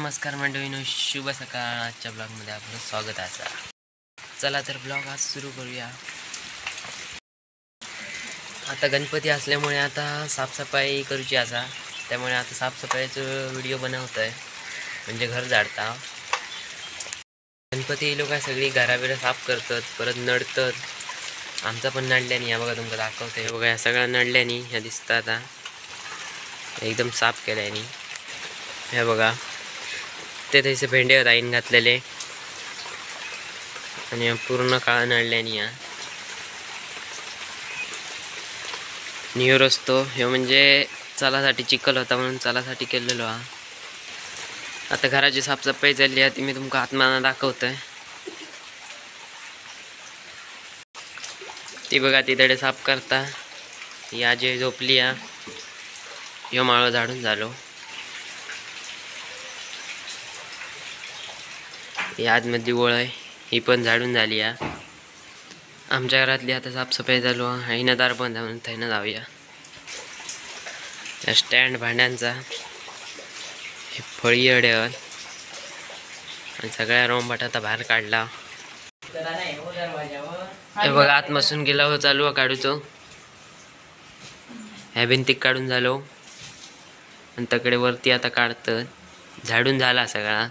नमस्कार मंडळींनो, शुभ सकाळ. आजच्या ब्लॉगमध्ये आपलं स्वागत आहे. चला तर ब्लॉग आज सुरू करूया. आता गणपती असल्यामुळे आता साफसफाई करूची असा, त्यामुळे आता साफसफाईचं व्हिडिओ बनवतोय, म्हणजे घर झाडता. गणपती लोक सगळी घराबिरा साफ करतात, परत नडतात. आमचा पण नडल्यानी या बघा तुमका दाखवते. बघा या सगळ्या नडल्यानी ह्या दिसतात. आता एकदम साफ केल्यानी हे बघा. ते तसे भेंडे होत आईन घातलेले आणि पूर्ण काळा नडल्यानी या न्यू रस्तो हे म्हणजे चालासाठी चिखल होता म्हणून चालासाठी केलेलो हा. आता घराची साफसफाई झाली आहे, ती मी तुमका आत्माना दाखवतोय. ती बघा तिथे साफ करता. ही आजी झोपली या. ह्यो माळो झाडून झालो. ही आतमधली ओळ आहे, ही पण झाडून झाली या. आमच्या घरातली आता साफसफाई चालू आहे. आईनं दार बंद आहे म्हणून थैनं जाऊया. स्टँड भांड्यांचा हे फळी अड्यावर आणि सगळ्या रोंबाट आता बाहेर काढला. हे बघा आतमसून गेला हो चालू काढूचो. ह्या भिंतीक काढून झालो आणि तकडे वरती आता काढतं. झाडून झाला सगळा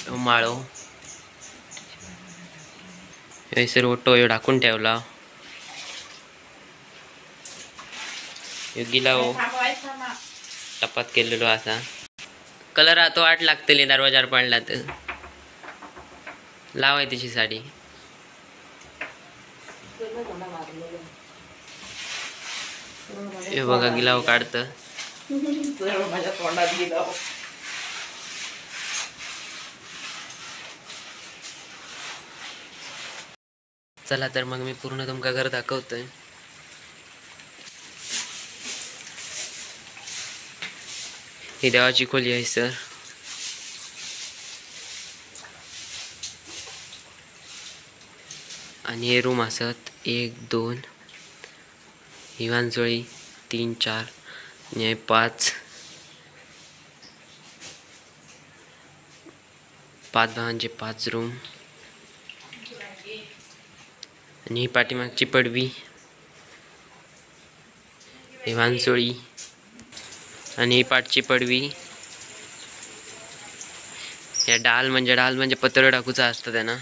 माळो. सर ओटो ह्यो ढाकून ठेवला. गिला हो टपात केलेलो असा. कलर तो आठ लागतली दरवाजार पडला तर लावाय तिची साडी. हे बघा गिलाव काढत. चला तर मग मी पूर्ण तुमका घर दाखवतोय. ही देवाची खोली आहे सर. आणि हे रूम असत 1 2 ही वांजोळी 3 4 आणि 5 भावांचे 5 रूम. आणि ही पाठीमागची पडवी, ही वांजोळी आणि ही पाठची पडवी. या डाल म्हणजे पत्र टाकूचा असतं त्यांना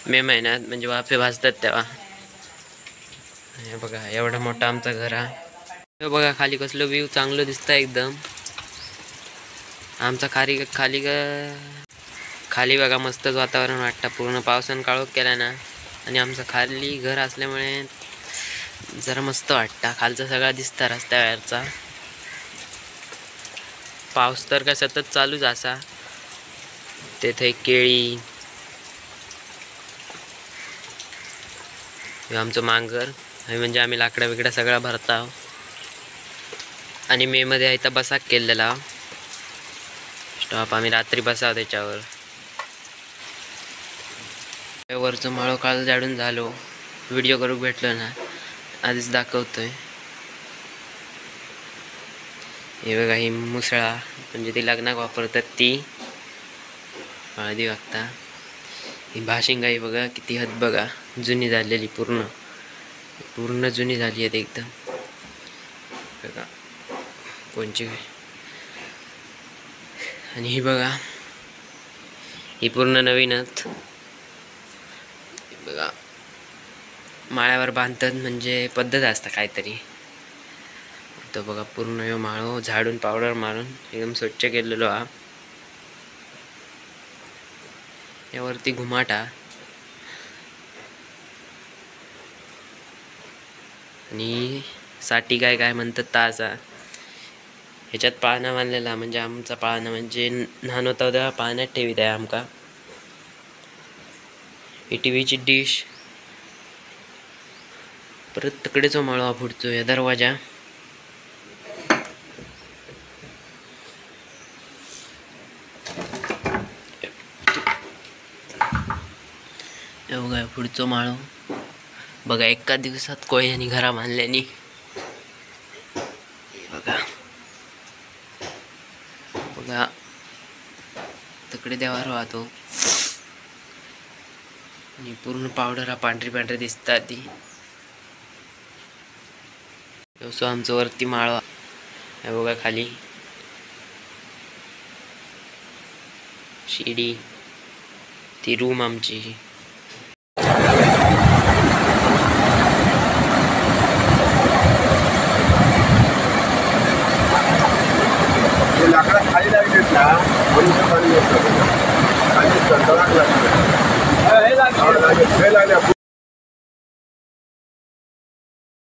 मे महिन्यात, म्हणजे वाफे भाजतात तेव्हा. हे बघा एवढा मोठा आमचा घर आहे. हे बघा खाली कसलं व्ह्यू चांगलं दिसतं एकदम. आमचा खाली बघा मस्तच वातावरण वाटतं. पूर्ण पावसानं काळोख केला ना, आणि आमचं खाली घर असल्यामुळे जरा मस्त वाटतं. खालचा सगळा दिसता रस्त्यावरचा. पाऊस तर काय सतत चालूच असा. तेथे केळी, आमचं मांगर म्हणजे आम्ही लाकडा बिकडा सगळा भरता. आणि मे मध्ये आहे तर बसाक केलेला स्टॉप. आम्ही रात्री बसाव त्याच्यावर. वरचं माळो काळ झाडून झालो. व्हिडिओ करू भेटलो ना, आधीच दाखवतोय. हे बघा ही मुसळा, म्हणजे ती लग्नाक वापरतात ती हळदी वागता. ही भाशिंगाई बघा किती हद बघा, जुनी झालेली पूर्ण जुनी झाली आहे एकदम. बघा कोणची. आणि ही बघा ही पूर्ण नवीनच. बघा माळ्यावर बांधतात, म्हणजे पद्धत असतं काहीतरी. तो बघा पूर्ण ह्यो माळो झाडून पावडर मारून एकदम स्वच्छ केलेलो हा. यावरती घुमाटा आणि साठी काय म्हणतात ता असा. ह्याच्यात पाळणा बांधलेला, म्हणजे आमचा पाळणा म्हणजे लहान होता तेव्हा पाळण्यात ठेवीत आहे आमका. ही टीव्हीची डिश. परत तकडेचो माळो पुढचो या दरवाजा. बघा पुढचो माळो. बघा एका दिवसात कोळ्यानी घरा बांधल्यानी. बघा बघा तकडे देवार वाहतो आणि पूर्ण पावडर हा पांढरी पांढरी दिसतात ती. सो आमचं वरती माळवा हे बघा, खाली शिडी, ती रूम आमची. लाकडा खाली लागलेत ना, म्हणून पाणी येतं. खाली लागलं. हे लागले